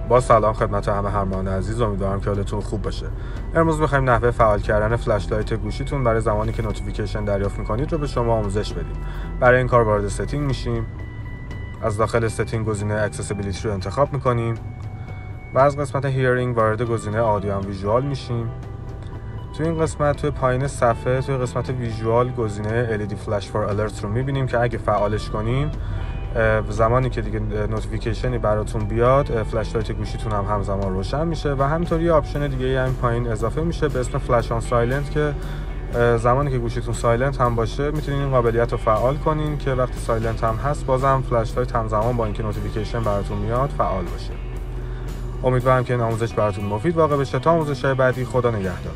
با سلام خدمت همه همراهان عزیز، امیدوارم که حالتون خوب باشه. امروز می‌خوایم نحوه فعال کردن فلش لایت گوشیتون برای زمانی که نوتیفیکیشن دریافت می‌کنید رو به شما آموزش بدیم. برای این کار وارد ستینگ میشیم. از داخل ستینگ گزینه اکسسیبیلیتی رو انتخاب می‌کنیم و از قسمت هیرینگ وارد گزینه آدیو و ویژوال میشیم. توی این قسمت توی پایین صفحه توی قسمت ویژوال گزینه LED Flash for Alerts رو می‌بینیم که اگه فعالش کنیم زمانی که دیگه نوتیفیکیشنی براتون بیاد فلش لایت گوشیتون هم همزمان روشن میشه و همینطوری آپشن دیگه هم پایین اضافه میشه به اسم فلش آن سایلنت که زمانی که گوشیتون سایلنت هم باشه میتونین این قابلیت رو فعال کنین که وقتی سایلنت هم هست بازم فلش لایت همزمان با اینکه نوتیفیکیشن براتون میاد فعال باشه. امیدوارم که این آموزش براتون مفید واقع بشه. تا آموزش‌های بعدی، خدا نگهدار.